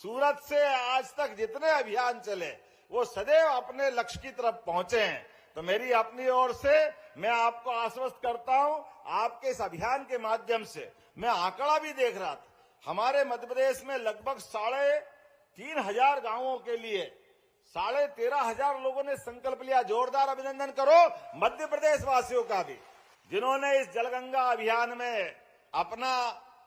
सूरत से आज तक जितने अभियान चले वो सदैव अपने लक्ष्य की तरफ पहुंचे हैं। तो मेरी अपनी ओर से मैं आपको आश्वस्त करता हूं, आपके इस अभियान के माध्यम से मैं आंकड़ा भी देख रहा था, हमारे मध्य प्रदेश में लगभग 3,500 गांवों के लिए 13,500 लोगों ने संकल्प लिया। जोरदार अभिनंदन करो मध्य प्रदेश वासियों का भी, जिन्होंने इस जलगंगा अभियान में अपना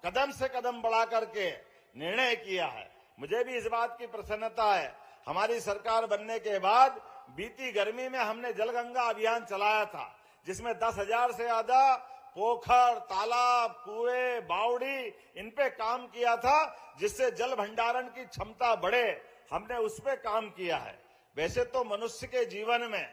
कदम से कदम बढ़ा करके निर्णय किया है। मुझे भी इस बात की प्रसन्नता है, हमारी सरकार बनने के बाद बीती गर्मी में हमने जलगंगा अभियान चलाया था, जिसमें 10,000 से ज्यादा पोखर, तालाब, कुएं, बावड़ी इन पे काम किया था, जिससे जल भंडारण की क्षमता बढ़े। हमने उस पे काम किया है। वैसे तो मनुष्य के जीवन में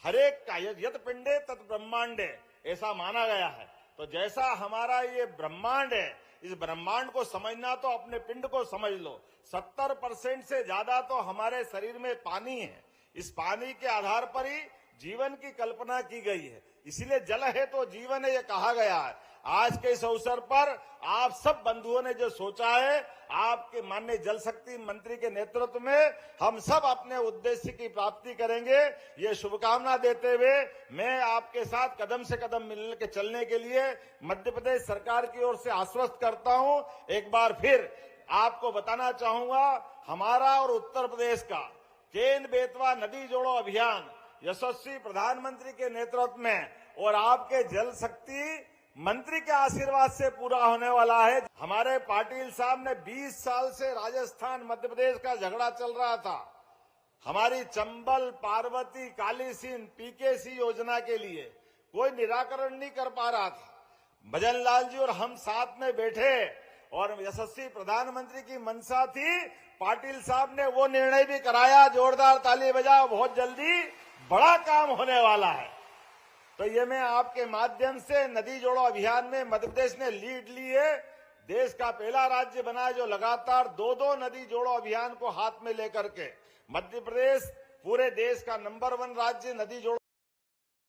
हरेक का यत पिंडे तत् ब्रह्मांडे ऐसा माना गया है। तो जैसा हमारा ये ब्रह्मांड है, इस ब्रह्मांड को समझना तो अपने पिंड को समझ लो। 70% से ज्यादा तो हमारे शरीर में पानी है। इस पानी के आधार पर ही जीवन की कल्पना की गई है, इसीलिए जल है तो जीवन है ये कहा गया है। आज के इस अवसर पर आप सब बंधुओं ने जो सोचा है, आपके माननीय जल शक्ति मंत्री के नेतृत्व में हम सब अपने उद्देश्य की प्राप्ति करेंगे, ये शुभकामना देते हुए मैं आपके साथ कदम से कदम मिल के चलने के लिए मध्य प्रदेश सरकार की ओर से आश्वस्त करता हूं। एक बार फिर आपको बताना चाहूंगा, हमारा और उत्तर प्रदेश का केन बेतवा नदी जोड़ो अभियान यशस्वी प्रधानमंत्री के नेतृत्व में और आपके जल शक्ति मंत्री के आशीर्वाद से पूरा होने वाला है। हमारे पाटिल साहब ने 20 साल से राजस्थान मध्य प्रदेश का झगड़ा चल रहा था, हमारी चंबल, पार्वती, कालीसिंध, पीकेसी योजना के लिए कोई निराकरण नहीं कर पा रहा था। भजन लाल जी और हम साथ में बैठे और यशस्वी प्रधानमंत्री की मंशा थी, पाटिल साहब ने वो निर्णय भी कराया। जोरदार ताली बजाओ, बहुत जल्दी बड़ा काम होने वाला है। तो ये मैं आपके माध्यम से नदी जोड़ो अभियान में मध्य प्रदेश ने लीड ली है। देश का पहला राज्य बना है जो लगातार 2-2 नदी जोड़ो अभियान को हाथ में लेकर के, मध्य प्रदेश पूरे देश का नंबर 1 राज्य नदी जोड़ो।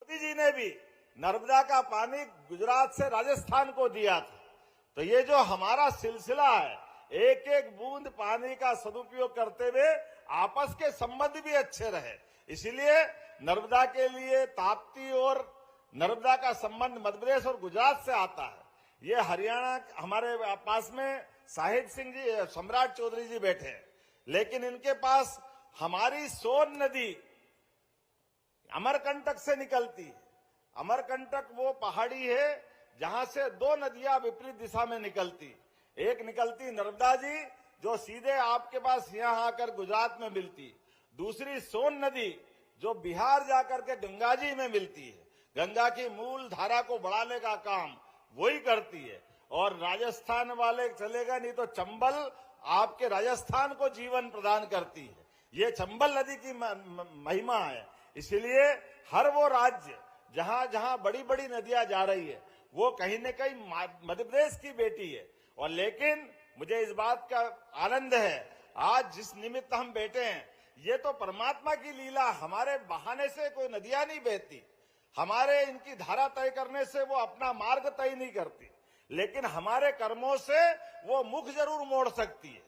मोदी जी ने भी नर्मदा का पानी गुजरात से राजस्थान को दिया था। तो ये जो हमारा सिलसिला है, एक एक बूंद पानी का सदुपयोग करते हुए आपस के संबंध भी अच्छे रहे, इसीलिए नर्मदा के लिए ताप्ती और नर्मदा का संबंध मध्य प्रदेश और गुजरात से आता है। ये हरियाणा हमारे पास में साहिब सिंह जी, सम्राट चौधरी जी बैठे हैं, लेकिन इनके पास हमारी सोन नदी अमरकंटक से निकलती है। अमरकंटक वो पहाड़ी है जहां से 2 नदियां विपरीत दिशा में निकलती, एक निकलती नर्मदा जी जो सीधे आपके पास यहां आकर गुजरात में मिलती, दूसरी सोन नदी जो बिहार जाकर के गंगा जी में मिलती है। गंगा की मूल धारा को बढ़ाने का काम वही करती है। और राजस्थान वाले चलेगा नहीं तो चंबल आपके राजस्थान को जीवन प्रदान करती है। ये चंबल नदी की महिमा है। इसलिए हर वो राज्य जहां जहां बड़ी बड़ी नदियां जा रही है वो कहीं न कहीं मध्य प्रदेश की बेटी है। और लेकिन मुझे इस बात का आनंद है, आज जिस निमित्त हम बैठे हैं ये तो परमात्मा की लीला। हमारे बहाने से कोई नदियां नहीं बहती, हमारे इनकी धारा तय करने से वो अपना मार्ग तय नहीं करती, लेकिन हमारे कर्मों से वो मुख जरूर मोड़ सकती है।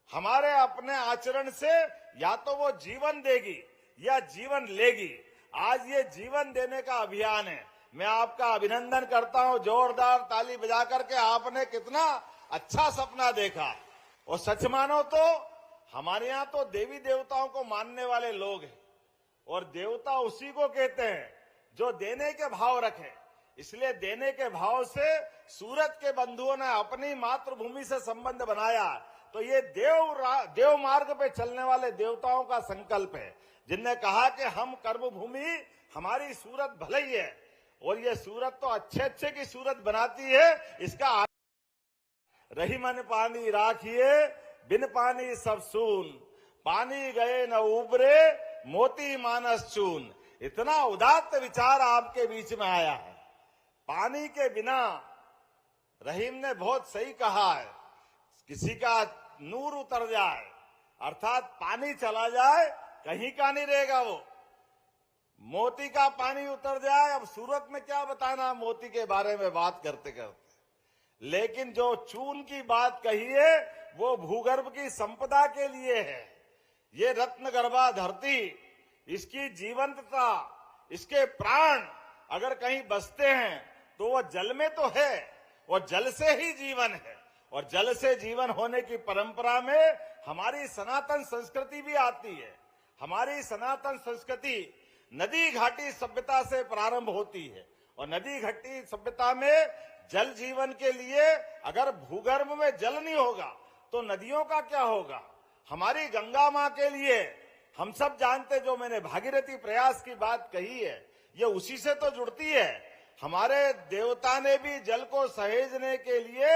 हमारे अपने आचरण से या तो वो जीवन देगी या जीवन लेगी। आज ये जीवन देने का अभियान है। मैं आपका अभिनंदन करता हूं, जोरदार ताली बजा करके आपने कितना अच्छा सपना देखा। और सच मानो तो हमारे यहाँ तो देवी देवताओं को मानने वाले लोग हैं, और देवता उसी को कहते हैं जो देने के भाव रखे। इसलिए देने के भाव से सूरत के बंधुओं ने अपनी मातृभूमि से संबंध बनाया। तो ये देव मार्ग पे चलने वाले देवताओं का संकल्प है, जिनने कहा कि हम कर्मभूमि हमारी सूरत भले ही है, और ये सूरत तो अच्छे की सूरत बनाती है। इसका रही मन पानी राखिए, बिन पानी सब सून, पानी गए न उबरे, मोती मानस चून। इतना उदात्त विचार आपके बीच में आया है। पानी के बिना, रहीम ने बहुत सही कहा है, किसी का नूर उतर जाए, अर्थात पानी चला जाए कहीं का नहीं रहेगा वो। मोती का पानी उतर जाए, अब सूरत में क्या बताना मोती के बारे में बात करते करते। लेकिन जो चून की बात कही है वो भूगर्भ की संपदा के लिए है। ये रत्नगर्भा धरती, इसकी जीवंतता, इसके प्राण अगर कहीं बसते हैं तो वो जल में तो है, और जल से ही जीवन है। और जल से जीवन होने की परंपरा में हमारी सनातन संस्कृति भी आती है। हमारी सनातन संस्कृति नदी घाटी सभ्यता से प्रारंभ होती है, और नदी घाटी सभ्यता में जल जीवन के लिए अगर भूगर्भ में जल नहीं होगा तो नदियों का क्या होगा। हमारी गंगा मां के लिए हम सब जानते, जो मैंने भागीरथी प्रयास की बात कही है, ये उसी से तो जुड़ती है। हमारे देवता ने भी जल को सहेजने के लिए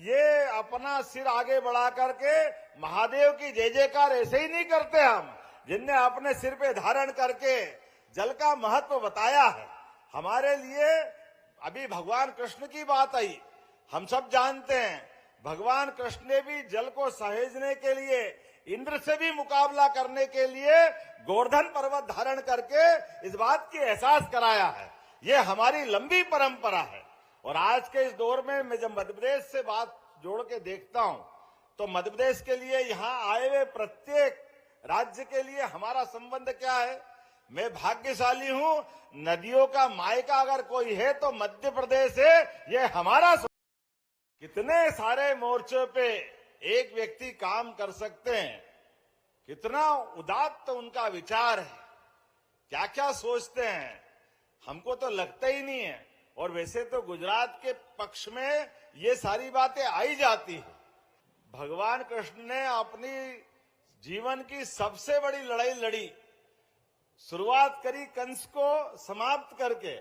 ये अपना सिर आगे बढ़ा करके महादेव की जय जयकार ऐसे ही नहीं करते हम, जिनने अपने सिर पे धारण करके जल का महत्व बताया है। हमारे लिए अभी भगवान कृष्ण की बात आई, हम सब जानते हैं भगवान कृष्ण ने भी जल को सहेजने के लिए, इंद्र से भी मुकाबला करने के लिए गोवर्धन पर्वत धारण करके इस बात की एहसास कराया है। ये हमारी लंबी परंपरा है। और आज के इस दौर में मैं जब मध्य प्रदेश से बात जोड़ के देखता हूं तो मध्य प्रदेश के लिए यहाँ आए हुए प्रत्येक राज्य के लिए हमारा संबंध क्या है। मैं भाग्यशाली हूं, नदियों का मायका अगर कोई है तो मध्य प्रदेश है। ये हमारा कितने सारे मोर्चों पे एक व्यक्ति काम कर सकते हैं, कितना उदात्त उनका विचार है, क्या क्या सोचते हैं, हमको तो लगता ही नहीं है। और वैसे तो गुजरात के पक्ष में ये सारी बातें आई जाती है। भगवान कृष्ण ने अपनी जीवन की सबसे बड़ी लड़ाई लड़ी, शुरुआत करी कंस को समाप्त करके,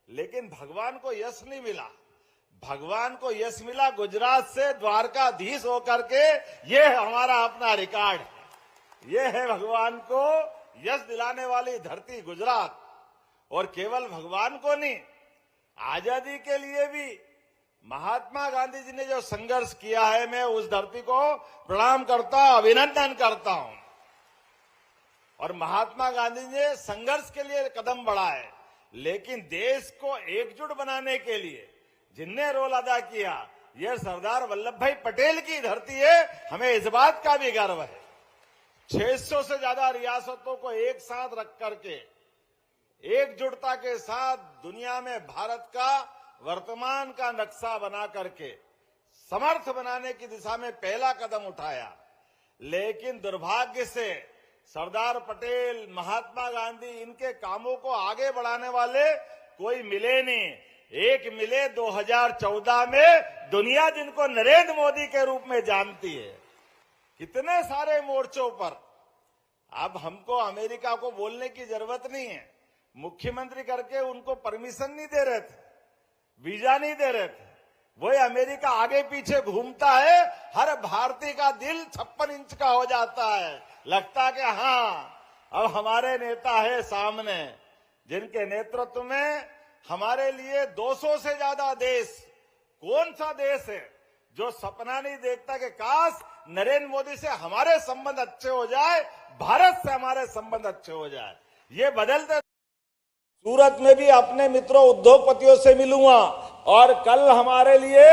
लेकिन भगवान को यश नहीं मिला। भगवान को यश मिला गुजरात से द्वारकाधीश होकर के। ये हमारा अपना रिकॉर्ड है। ये है भगवान को यश दिलाने वाली धरती गुजरात। और केवल भगवान को नहीं, आजादी के लिए भी महात्मा गांधी जी ने जो संघर्ष किया है, मैं उस धरती को प्रणाम करता हूं, अभिनंदन करता हूं। और महात्मा गांधी ने संघर्ष के लिए कदम बढ़ाए, लेकिन देश को एकजुट बनाने के लिए जिनने रोल अदा किया, यह सरदार वल्लभ भाई पटेल की धरती है। हमें इस बात का भी गर्व है। 600 से ज्यादा रियासतों को एक साथ रख करके एकजुटता के साथ दुनिया में भारत का वर्तमान का नक्शा बना करके समर्थ बनाने की दिशा में पहला कदम उठाया। लेकिन दुर्भाग्य से सरदार पटेल, महात्मा गांधी, इनके कामों को आगे बढ़ाने वाले कोई मिले नहीं। एक मिले 2014 में, दुनिया जिनको नरेंद्र मोदी के रूप में जानती है। कितने सारे मोर्चों पर अब हमको अमेरिका को बोलने की जरूरत नहीं है। मुख्यमंत्री करके उनको परमिशन नहीं दे रहे थे, वीजा नहीं दे रहे थे। वही अमेरिका आगे पीछे घूमता है, हर भारतीय का दिल 56 इंच का हो जाता है। लगता कि हाँ, अब हमारे नेता है सामने, जिनके नेतृत्व में हमारे लिए 200 से ज्यादा देश। कौन सा देश है जो सपना नहीं देखता कि काश नरेंद्र मोदी से हमारे संबंध अच्छे हो जाए, भारत से हमारे संबंध अच्छे हो जाए। ये बदलते सूरत में भी अपने मित्रों उद्योगपतियों से मिलूंगा। और कल हमारे लिए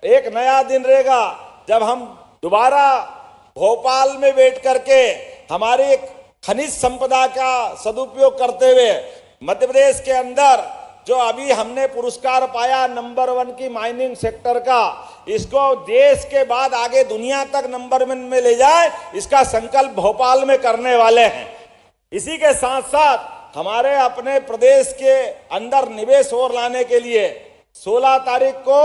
एक नया दिन रहेगा जब हम दोबारा भोपाल में बैठ करके हमारी खनिज संपदा का सदुपयोग करते हुए मध्य प्रदेश के अंदर जो अभी हमने पुरस्कार पाया नंबर 1 की माइनिंग सेक्टर का, इसको देश के बाद आगे दुनिया तक नंबर 1 में ले जाए, इसका संकल्प भोपाल में करने वाले हैं। इसी के साथ साथ हमारे अपने प्रदेश के अंदर निवेश और लाने के लिए 16 तारीख को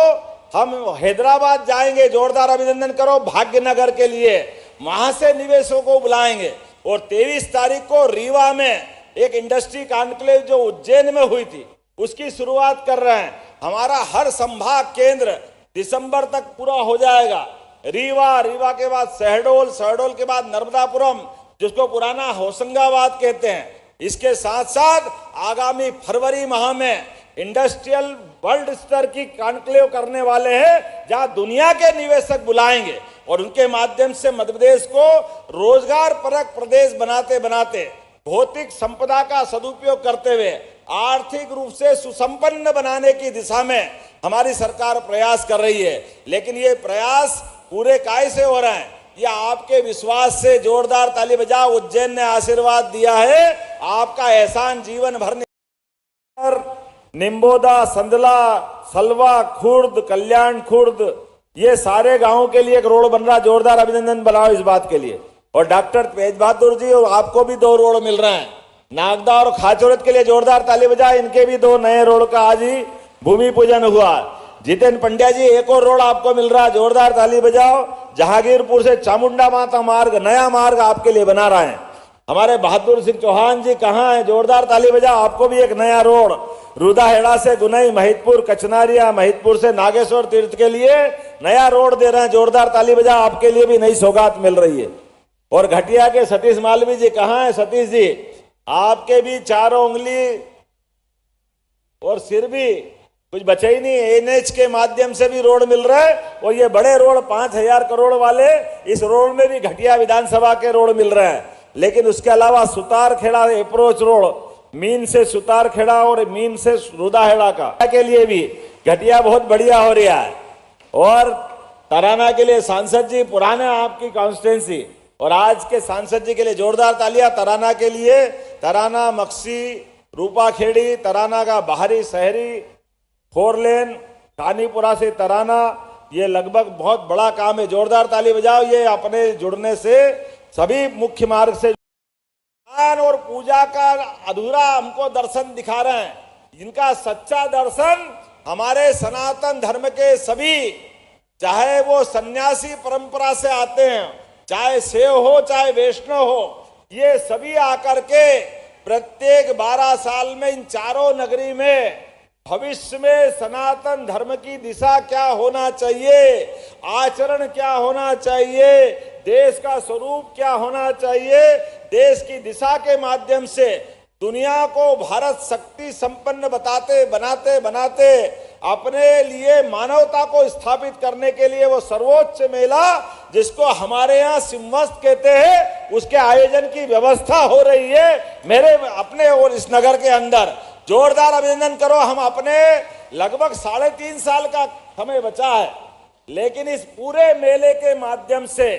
हम हैदराबाद जाएंगे। जोरदार अभिनंदन करो भाग्यनगर के लिए, वहां से निवेशों को बुलाएंगे। और 23 तारीख को रीवा में एक इंडस्ट्री कॉन्क्लेव जो उज्जैन में हुई थी, उसकी शुरुआत कर रहे हैं। हमारा हर संभाग केंद्र दिसंबर तक पूरा हो जाएगा। रीवा के बाद शहडोल के बाद नर्मदापुरम, जिसको पुराना होशंगाबाद कहते हैं। इसके साथ साथ आगामी फरवरी माह में इंडस्ट्रियल वर्ल्ड स्तर की कॉन्क्लेव करने वाले हैं, जहां दुनिया के निवेशक बुलाएंगे और उनके माध्यम से मध्य प्रदेश को रोजगार परक प्रदेश बनाते बनाते भौतिक संपदा का सदुपयोग करते हुए आर्थिक रूप से सुसंपन्न बनाने की दिशा में हमारी सरकार प्रयास कर रही है। लेकिन ये प्रयास पूरे काय से हो रहे हैं, ये आपके विश्वास से। जोरदार ताली बजाओ। उज्जैन ने आशीर्वाद दिया है, आपका एहसान जीवन भर। निम्बोदा, संदला, सलवा, खुर्द, कल्याण खुर्द, ये सारे गांवों के लिए एक रोड बन रहा। जोरदार अभिनंदन बनाओ इस बात के लिए। और डॉक्टर तेज बहादुर जी, और आपको भी 2 रोड मिल रहे हैं। नागदा और खाचौरत के लिए जोरदार ताली बजाए। इनके भी 2 नए रोड का आज ही भूमि पूजन हुआ। जितेंद्र पंड्या जी, एक और रोड आपको मिल रहा है, जोरदार ताली बजाओ। जहांगीरपुर से चामुंडा माता मार्ग, नया मार्ग आपके लिए बना रहे हैं। हमारे बहादुर सिंह चौहान जी कहाँ हैं? जोरदार ताली बजाओ। आपको भी एक नया रोड रुदाहेड़ा से गुनई, महितपुर, कचनारिया, महितपुर से नागेश्वर तीर्थ के लिए नया रोड दे रहे हैं। जोरदार ताली बजाओ। आपके लिए भी नई सौगात मिल रही है। और घटिया के सतीश मालवी जी कहाँ हैं? सतीश जी, आपके भी 4 उंगली और सिर भी कुछ बचे ही नहीं। एनएच के माध्यम से भी रोड मिल रहा है। और ये बड़े रोड 5000 करोड़ वाले, इस रोड में भी घटिया विधानसभा के रोड मिल रहे हैं। लेकिन उसके अलावा सुतारखेड़ा अप्रोच रोड, मीन से सुतारखेड़ा और मीन से रुदाहेड़ा का के लिए भी घटिया बहुत बढ़िया हो रहा है। और तराना के लिए सांसद जी, पुराने आपकी कॉन्स्टिट्यूंसी, और आज के सांसद जी के लिए जोरदार तालियां। तराना के लिए, तराना, मक्सी, रूपाखेड़ी, तराना का बाहरी शहरी 4 लेन, कानीपुरा से तराना, ये लगभग बहुत बड़ा काम है। जोरदार ताली बजाओ। ये अपने जुड़ने से सभी मुख्य मार्ग से और पूजा का अधूरा हमको दर्शन दिखा रहे हैं। इनका सच्चा दर्शन हमारे सनातन धर्म के सभी, चाहे वो सन्यासी परंपरा से आते हैं, चाहे सेव हो, चाहे वैष्णव हो, ये सभी आकर के प्रत्येक 12 साल में इन चारों नगरी में भविष्य में सनातन धर्म की दिशा क्या होना चाहिए, आचरण क्या होना चाहिए, देश का स्वरूप क्या होना चाहिए, देश की दिशा के माध्यम से दुनिया को भारत शक्ति संपन्न बनाते बनाते अपने लिए मानवता को स्थापित करने के लिए वो सर्वोच्च मेला, जिसको हमारे यहाँ सिंहस्थ कहते हैं, उसके आयोजन की व्यवस्था हो रही है मेरे अपने और इस नगर के अंदर। जोरदार अभिनंदन करो। हम अपने लगभग 3.5 साल का समय बचा है, लेकिन इस पूरे मेले के माध्यम से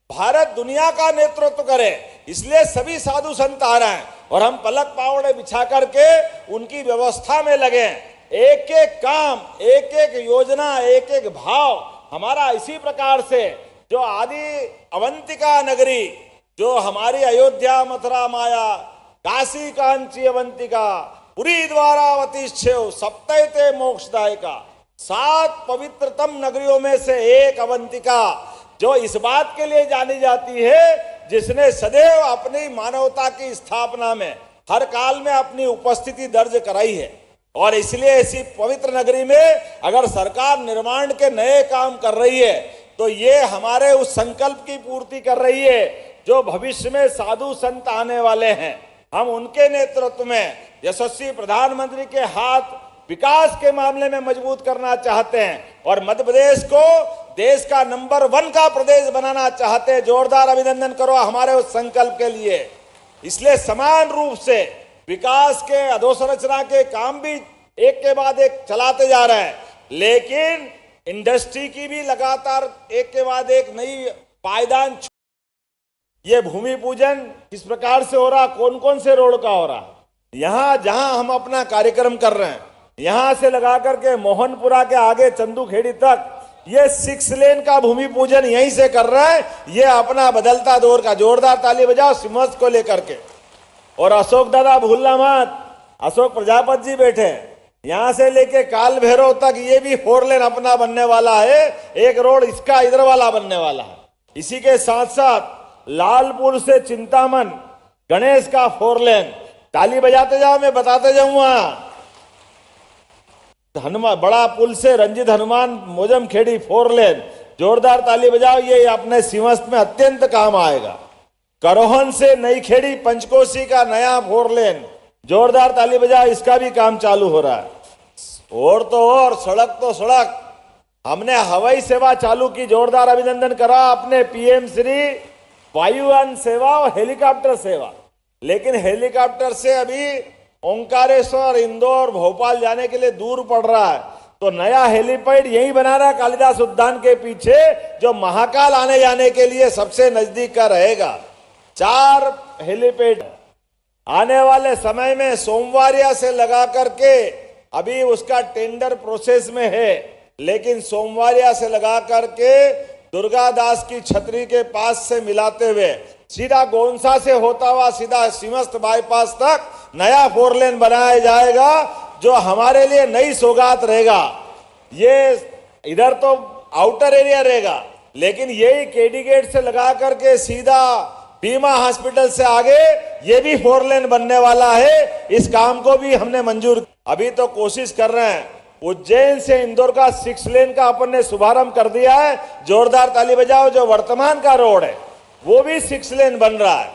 भारत दुनिया का नेतृत्व करे, इसलिए सभी साधु संत आ रहे हैं और हम पलक पावड़े बिछा करके उनकी व्यवस्था में लगे। एक एक काम, एक एक योजना, एक एक भाव हमारा इसी प्रकार से, जो आदि अवंतिका नगरी, जो हमारी अयोध्या, मथुरा, माया, काशी कांची अवंतिका, पुरी द्वारावती शिव, सप्तैते मोक्षदायिका, 7 पवित्रतम नगरियों में से एक अवंतिका, जो इस बात के लिए जानी जाती है जिसने सदैव अपनी मानवता की स्थापना में हर काल में अपनी उपस्थिति दर्ज कराई है। और इसलिए ऐसी पवित्र नगरी में अगर सरकार निर्माण के नए काम कर रही है, तो ये हमारे उस संकल्प की पूर्ति कर रही है जो भविष्य में साधु संत आने वाले हैं। हम उनके नेतृत्व में यशस्वी प्रधानमंत्री के हाथ विकास के मामले में मजबूत करना चाहते हैं और मध्य प्रदेश को देश का नंबर 1 का प्रदेश बनाना चाहते हैं। जोरदार अभिनंदन करो हमारे उस संकल्प के लिए। इसलिए समान रूप से विकास के अधोसंरचना के काम भी एक के बाद एक चलाते जा रहे हैं, लेकिन इंडस्ट्री की भी लगातार एक के बाद एक नई पायदान। ये भूमि पूजन किस प्रकार से हो रहा, कौन कौन से रोड का हो रहा, यहां जहां हम अपना कार्यक्रम कर रहे हैं, यहां से लगा करके मोहनपुरा के आगे चंदूखेड़ी तक, ये 6 लेन का भूमि पूजन यहीं से कर रहा है। ये अपना बदलता दौर का। जोरदार ताली बजाओ सिमस को लेकर के। और अशोक दादा भूलना मत, अशोक प्रजापति जी बैठे यहां से लेके काल भैरव तक, ये भी 4 लेन अपना बनने वाला है। एक रोड इसका इधर वाला बनने वाला है। इसी के साथ साथ लालपुर से चिंतामन गणेश का 4 लेन। ताली बजाते जाओ, मैं बताते जाऊंगा। हनुमान बड़ा पुल से रंजित हनुमान मोजम खेड़ी 4 लेन। जोरदार ताली बजाओ, ये अपने सिंहस्थ में अत्यंत काम आएगा। करोहन से नई खेड़ी पंचकोशी का नया 4 लेन। जोरदार ताली बजाओ, इसका भी काम चालू हो रहा है। और तो और सड़क तो सड़क, हमने हवाई सेवा चालू की। जोरदार अभिनंदन करा अपने पीएम श्री वायुयान सेवा और हेलीकॉप्टर सेवा। लेकिन हेलीकॉप्टर से अभी ओंकारेश्वर, इंदौर, भोपाल जाने के लिए दूर पड़ रहा है। तो नया हेलीपैड यही बना रहा है कालिदास उद्यान के पीछे, जो महाकाल आने जाने के लिए सबसे नजदीक का रहेगा। 4 हेलीपैड आने वाले समय में सोमवारिया से लगा करके, अभी उसका टेंडर प्रोसेस में है, लेकिन सोमवारिया से लगा करके दुर्गादास की छतरी के पास से मिलाते हुए सीधा गोंसा से होता हुआ सीधा सीमस्त बाईपास तक नया 4 लेन बनाया जाएगा, जो हमारे लिए नई सौगात रहेगा। ये इधर तो आउटर एरिया रहेगा, लेकिन यही केडी गेट से लगा करके सीधा बीमा हॉस्पिटल से आगे ये भी 4 लेन बनने वाला है। इस काम को भी हमने मंजूर, अभी तो कोशिश कर रहे हैं। उज्जैन से इंदौर का 6 लेन का अपन ने शुभारंभ कर दिया है, जोरदार ताली बजाओ। जो वर्तमान का रोड है वो भी 6 लेन बन रहा है,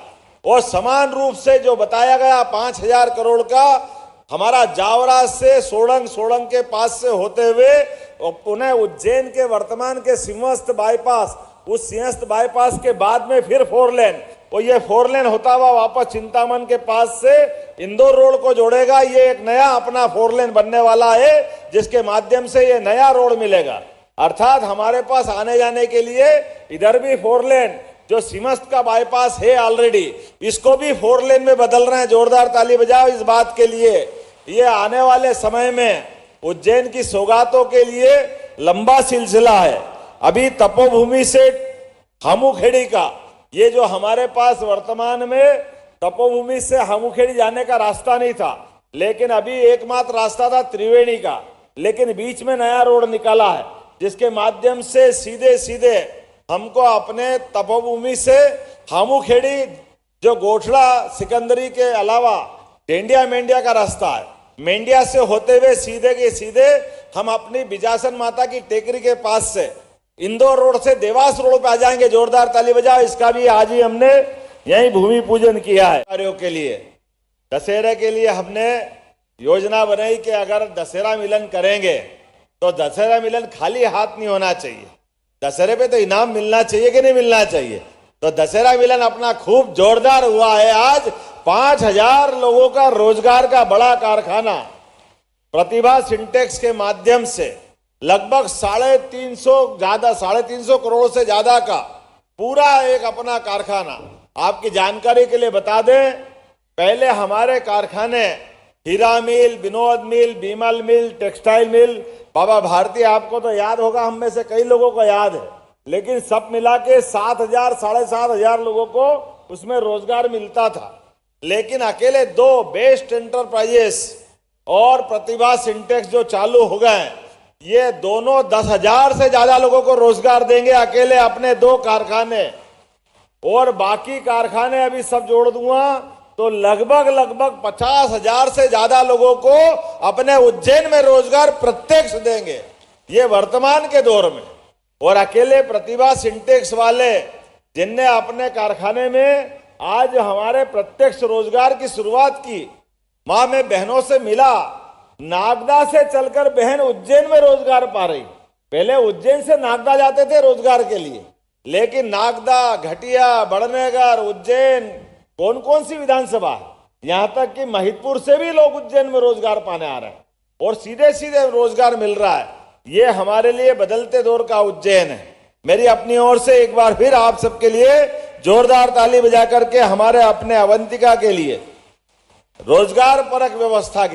और समान रूप से जो बताया गया 5000 करोड़ का हमारा जावरा से सोडंग, सोडंग के पास से होते हुए और पुनः उज्जैन के वर्तमान के सिंहस्थ बाईपास, उस सिंहस्थ बाईपास के बाद में फिर 4 लेन, और ये 4 लेन होता हुआ वापस चिंतामन के पास से इंदौर रोड को जोड़ेगा। ये एक नया अपना 4 लेन बनने वाला है, जिसके माध्यम से ये नया रोड मिलेगा। अर्थात हमारे पास आने जाने के लिए इधर भी 4 लेन, जो सिमस्त का बाईपास है ऑलरेडी, इसको भी 4 लेन में बदल रहे हैं। जोरदार ताली बजाओ इस बात के लिए। ये आने वाले समय में उज्जैन की सौगातों के लिए लंबा सिलसिला है। अभी तपोभूमि से हामुखेड़ी का, ये जो हमारे पास वर्तमान में तपोभूमि से हामुखेड़ी जाने का रास्ता नहीं था, लेकिन अभी एकमात्र रास्ता था त्रिवेणी का, लेकिन बीच में नया रोड निकाला है, जिसके माध्यम से सीधे सीधे हमको अपने तपोभूमि से हामुखेड़ी, जो गोठड़ा सिकंदरी के अलावा टेंडिया मेंडिया का रास्ता है, मेंडिया से होते हुए सीधे के सीधे हम अपनी बिजासन माता की टेकरी के पास से इंदौर रोड से देवास रोड पे आ जाएंगे। जोरदार ताली बजाओ। इसका भी आज ही हमने यही भूमि पूजन किया है। कार्यों के लिए दशहरे के लिए हमने योजना बनाई कि अगर दशहरा मिलन करेंगे तो दशहरा मिलन खाली हाथ नहीं होना चाहिए। दशहरे पे तो इनाम मिलना चाहिए कि नहीं मिलना चाहिए। तो दशहरा मिलन अपना खूब जोरदार हुआ है। आज 5000 लोगों का रोजगार का बड़ा कारखाना प्रतिभा सिंटेक्स के माध्यम से लगभग 350 करोड़ से ज्यादा का पूरा एक अपना कारखाना। आपकी जानकारी के लिए बता दें, पहले हमारे कारखाने हीरा मिल, विनोद मिल, बीमल मिल, टेक्सटाइल मिल, बाबा भारती, आपको तो याद होगा, हम में से कई लोगों को याद है, लेकिन सब मिला के 7000 7,500 लोगों को उसमें रोजगार मिलता था। लेकिन अकेले 2 बेस्ट एंटरप्राइजेस और प्रतिभा सिंटेक्स जो चालू हो गए, ये दोनों 10,000 से ज्यादा लोगों को रोजगार देंगे, अकेले अपने 2 कारखाने। और बाकी कारखाने अभी सब जोड़ दूंगा तो लगभग 50,000 से ज्यादा लोगों को अपने उज्जैन में रोजगार प्रत्यक्ष देंगे, ये वर्तमान के दौर में। और अकेले प्रतिभा सिंटेक्स वाले जिनने अपने कारखाने में आज हमारे प्रत्यक्ष रोजगार की शुरुआत की, मां में बहनों से मिला, नागदा से चलकर बहन उज्जैन में रोजगार पा रही। पहले उज्जैन से नागदा जाते थे रोजगार के लिए, लेकिन नागदा, घटिया, बड़नेगर, उज्जैन, कौन सी विधानसभा, यहां तक कि महिदपुर से भी लोग उज्जैन में रोजगार पाने आ रहे हैं और सीधे सीधे रोजगार मिल रहा है। ये हमारे लिए बदलते दौर का उज्जैन है। मेरी अपनी ओर से एक बार फिर आप सबके लिए जोरदार ताली बजा करके हमारे अपने अवंतिका के लिए रोजगार परक व्यवस्था के